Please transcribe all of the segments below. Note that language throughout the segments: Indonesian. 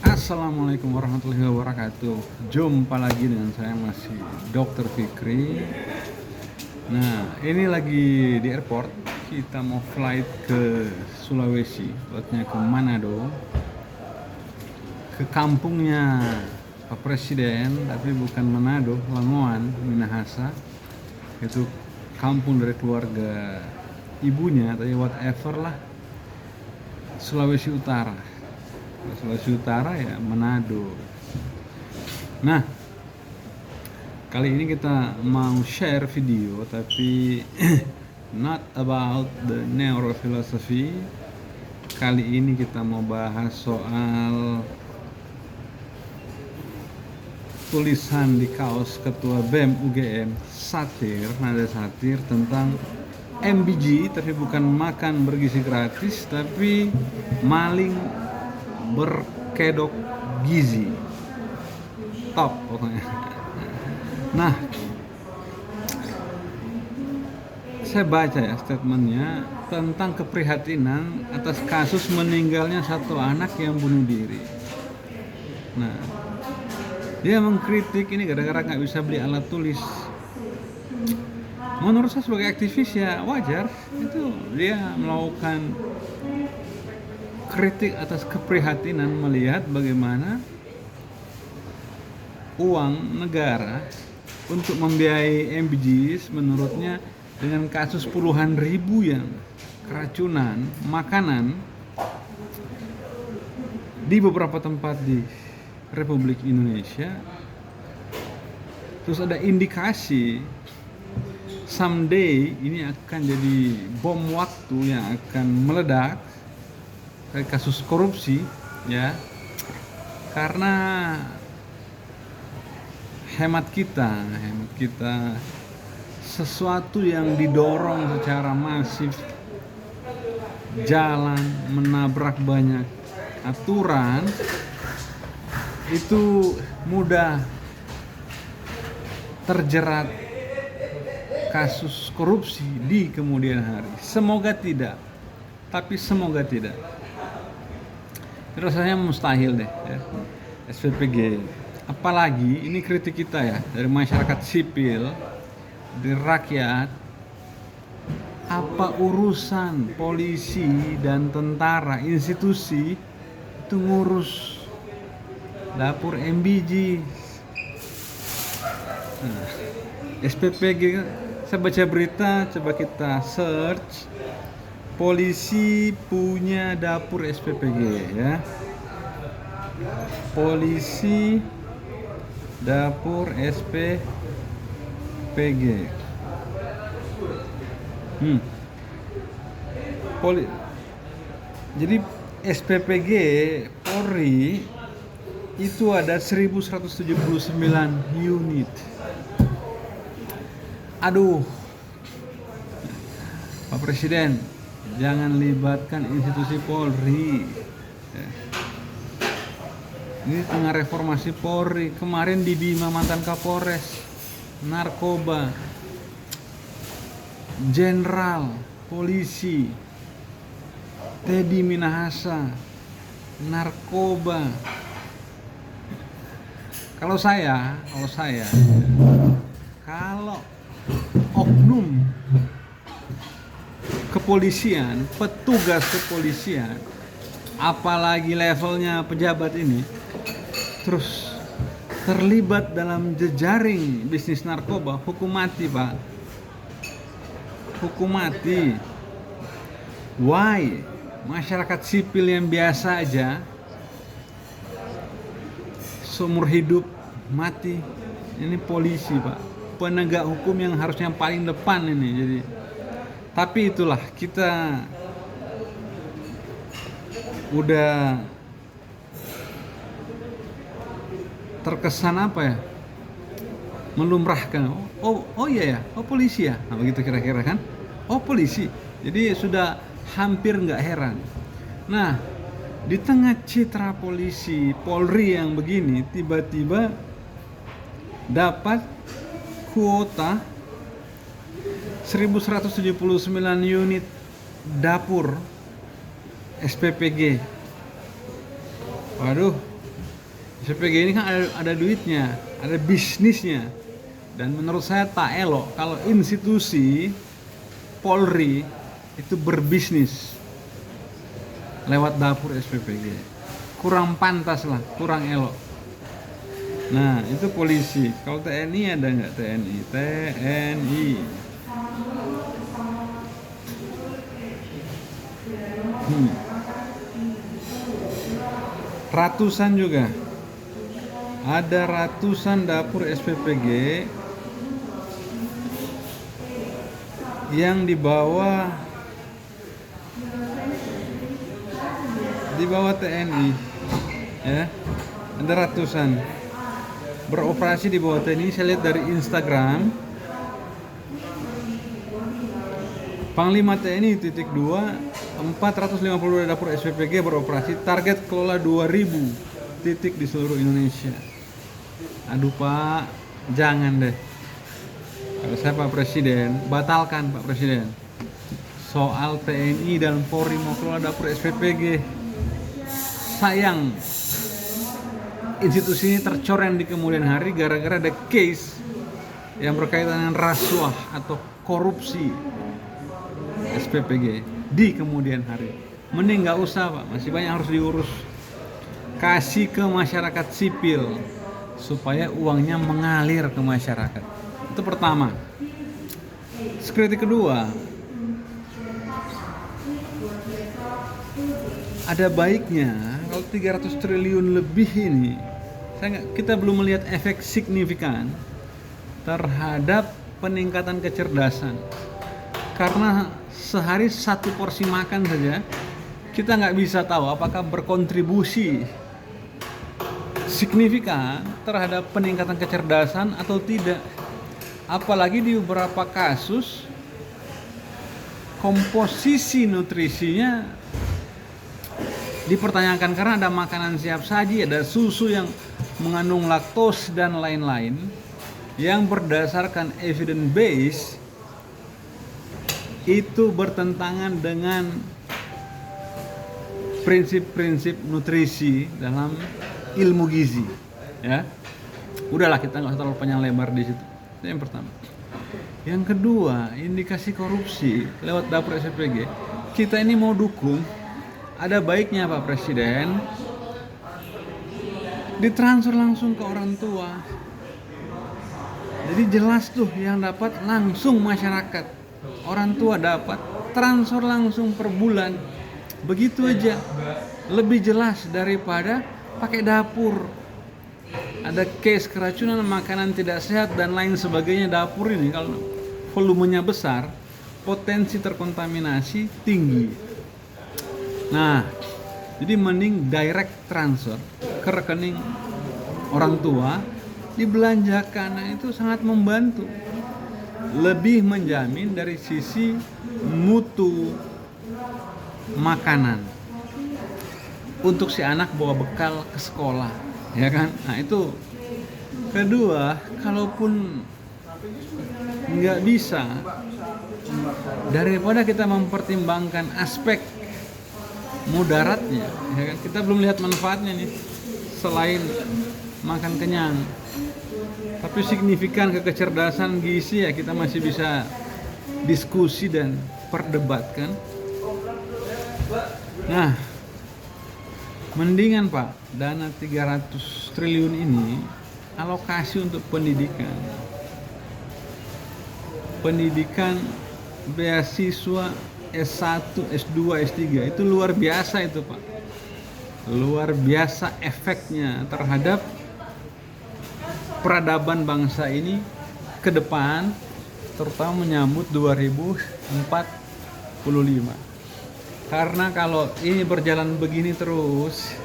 Assalamualaikum warahmatullahi wabarakatuh. Jumpa lagi dengan saya masih Dr. Fikri. Nah, ini lagi di airport. Kita mau flight ke Sulawesi, tepatnya ke Manado, ke kampungnya Pak Presiden, tapi bukan Manado, Langoan, Minahasa. Itu kampung dari keluarga ibunya, tapi whatever lah. Sulawesi Utara. Sulawesi Utara ya Manado. Nah, kali ini kita mau share video tapi not about the neurophilosophy. Kali ini kita mau bahas soal tulisan di kaos Ketua BEM UGM, satir, nada satir tentang MBG, tapi bukan makan bergizi gratis, tapi maling berkedok gizi. Top pokoknya. Nah, saya baca ya statementnya tentang keprihatinan atas kasus meninggalnya satu anak yang bunuh diri. Nah, dia mengkritik ini gara-gara nggak bisa beli alat tulis. Menurut saya sebagai aktivis ya wajar, itu dia melakukan kritik atas keprihatinan melihat bagaimana uang negara untuk membiayai MBGs menurutnya dengan kasus puluhan ribu yang keracunan makanan di beberapa tempat di Republik Indonesia. Terus ada indikasi someday ini akan jadi bom waktu yang akan meledak kayak kasus korupsi ya, karena hemat kita sesuatu yang didorong secara masif, jalan menabrak banyak aturan, itu mudah terjerat kasus korupsi di kemudian hari. Semoga tidak, tapi semoga tidak. Rasanya mustahil deh ya. SPPG, apalagi ini kritik kita ya dari masyarakat sipil, dari rakyat. Apa urusan polisi dan tentara institusi itu ngurus dapur MBG? Nah, SPPG, saya baca berita, coba kita search. Polisi punya dapur SPPG ya. Polisi dapur SPPG. Jadi SPPG Polri itu ada 1179 unit. Aduh, Pak Presiden, jangan libatkan institusi Polri. Ini tengah reformasi Polri. Kemarin di Bima mantan Kapolres, narkoba, Jenderal Polisi Teddy Minahasa, narkoba. Kalau oknum kepolisian, petugas kepolisian, apalagi levelnya pejabat ini, terus terlibat dalam jejaring bisnis narkoba, hukum mati, Pak. Hukum mati. Why? Masyarakat sipil yang biasa aja seumur hidup mati. Ini polisi, Pak, penegak hukum yang harusnya paling depan ini. Jadi, tapi itulah, kita udah terkesan apa ya, melumrahkan. Oh iya ya, oh polisi ya, nah, begitu kira-kira kan. Oh polisi, jadi sudah hampir nggak heran. Nah, di tengah citra polisi Polri yang begini, tiba-tiba dapat kuota 1179 unit dapur SPPG. Waduh, SPPG ini kan ada duitnya, ada bisnisnya. Dan menurut saya tak elok kalau institusi Polri itu berbisnis lewat dapur SPPG. Kurang pantas lah, kurang elok. Nah, itu polisi. Kalau TNI ada nggak TNI? TNI. Ratusan juga. Ada ratusan dapur SPPG yang di bawah TNI, ya. Ada ratusan beroperasi di bawah TNI. Saya lihat dari Instagram, Panglima TNI titik 2, 452 dapur SPPG beroperasi, target kelola 2000 titik di seluruh Indonesia. Aduh Pak, jangan deh. Kalau saya Pak Presiden, batalkan Pak Presiden. Soal TNI dan Polri mau kelola dapur SPPG. Sayang, institusi ini tercoreng di kemudian hari gara-gara ada case yang berkaitan dengan rasuah atau korupsi SPPG di kemudian hari. Mending nggak usah Pak, masih banyak harus diurus. Kasih ke masyarakat sipil supaya uangnya mengalir ke masyarakat. Itu pertama. Kritik kedua, ada baiknya kalau 300 triliun lebih ini, kita belum melihat efek signifikan terhadap peningkatan kecerdasan. Karena sehari satu porsi makan saja, kita nggak bisa tahu apakah berkontribusi signifikan terhadap peningkatan kecerdasan atau tidak. Apalagi di beberapa kasus komposisi nutrisinya dipertanyakan karena ada makanan siap saji, ada susu yang mengandung laktos dan lain-lain yang berdasarkan evidence base itu bertentangan dengan prinsip-prinsip nutrisi dalam ilmu gizi, ya. Udahlah, kita nggak usah terlalu panjang lebar di situ. Itu yang pertama. Yang kedua, indikasi korupsi lewat dapur SPPG. Kita ini mau dukung, ada baiknya Pak Presiden ditransfer langsung ke orang tua. Jadi jelas tuh yang dapat langsung masyarakat. Orang tua dapat transfer langsung per bulan. Begitu aja. Lebih jelas daripada pakai dapur. Ada case keracunan makanan tidak sehat dan lain sebagainya. Dapur ini kalau volumenya besar, potensi terkontaminasi tinggi. Nah, jadi mending direct transfer ke rekening orang tua, dibelanjakan. Nah, itu sangat membantu. Lebih menjamin dari sisi mutu makanan untuk si anak bawa bekal ke sekolah, ya kan? Nah, itu. Kedua, kalaupun nggak bisa, daripada kita mempertimbangkan aspek mudaratnya, ya kan? Kita belum lihat manfaatnya nih, selain makan kenyang. Tapi signifikan ke kecerdasan gizi, ya kita masih bisa diskusi dan perdebatkan. Nah, mendingan Pak, dana 300 triliun ini alokasi untuk pendidikan. Pendidikan beasiswa S1, S2, S3 itu luar biasa itu Pak. Luar biasa efeknya terhadap peradaban bangsa ini ke depan, terutama menyambut 2045. Karena kalau ini berjalan begini terus,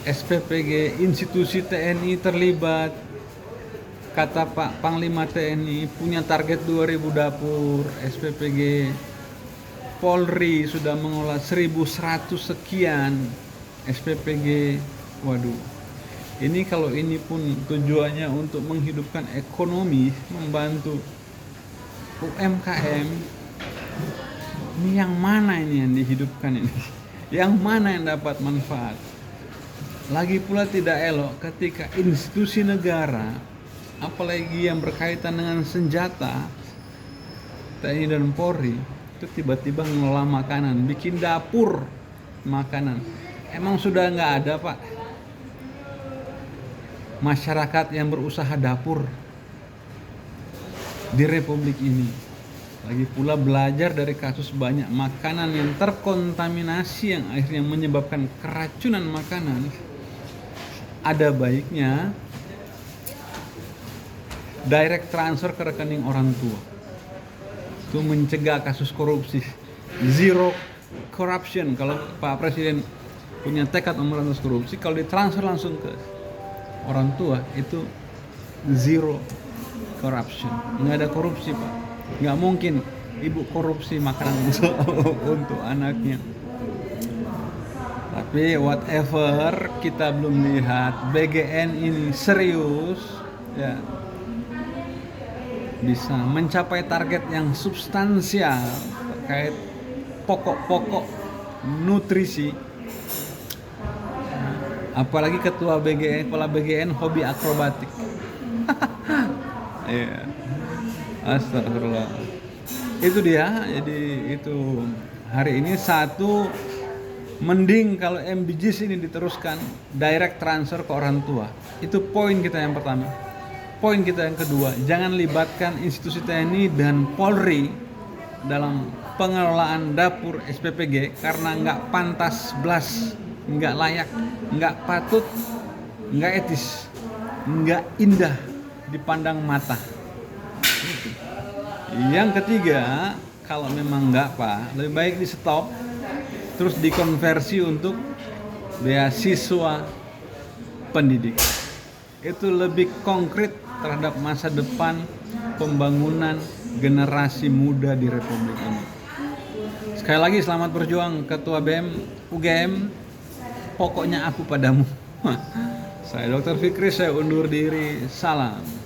SPPG, institusi TNI terlibat. Kata Pak Panglima TNI punya target 2000 dapur SPPG. Polri sudah mengolah 1100 sekian SPPG. Waduh. Ini kalau ini pun tujuannya untuk menghidupkan ekonomi, membantu UMKM, ini yang mana ini yang dihidupkan ini? Yang mana yang dapat manfaat? Lagi pula tidak elok ketika institusi negara, apalagi yang berkaitan dengan senjata, TNI dan Polri, itu tiba-tiba ngelola makanan, bikin dapur makanan. Emang sudah nggak ada, Pak, masyarakat yang berusaha dapur di Republik ini. Lagi pula belajar dari kasus banyak makanan yang terkontaminasi yang akhirnya menyebabkan keracunan makanan. Ada baiknya direct transfer ke rekening orang tua. Itu mencegah kasus korupsi. Zero corruption. Kalau Pak Presiden punya tekad memberantas korupsi, kalau ditransfer langsung ke orang tua, itu zero corruption. Nggak ada korupsi, Pak. Nggak mungkin ibu korupsi makanan untuk anaknya. Tapi whatever, kita belum lihat BGN ini serius ya, bisa mencapai target yang substansial terkait pokok-pokok nutrisi. Apalagi kepala BGN hobi akrobatik. Iya. Astagfirullah. Itu dia. Jadi itu hari ini satu, mending kalau MDGs ini diteruskan direct transfer ke orang tua. Itu poin kita yang pertama. Poin kita yang kedua, jangan libatkan institusi TNI dan Polri dalam pengelolaan dapur SPPG karena nggak pantas blas, nggak layak, nggak patut, nggak etis, nggak indah dipandang mata. Yang ketiga, kalau memang nggak, Pak, lebih baik di stop, terus dikonversi untuk beasiswa pendidik. Itu lebih konkret terhadap masa depan pembangunan generasi muda di Republik ini. Sekali lagi selamat berjuang Ketua BEM UGM. Pokoknya aku padamu. Saya Dr. Fikri, saya undur diri. Salam.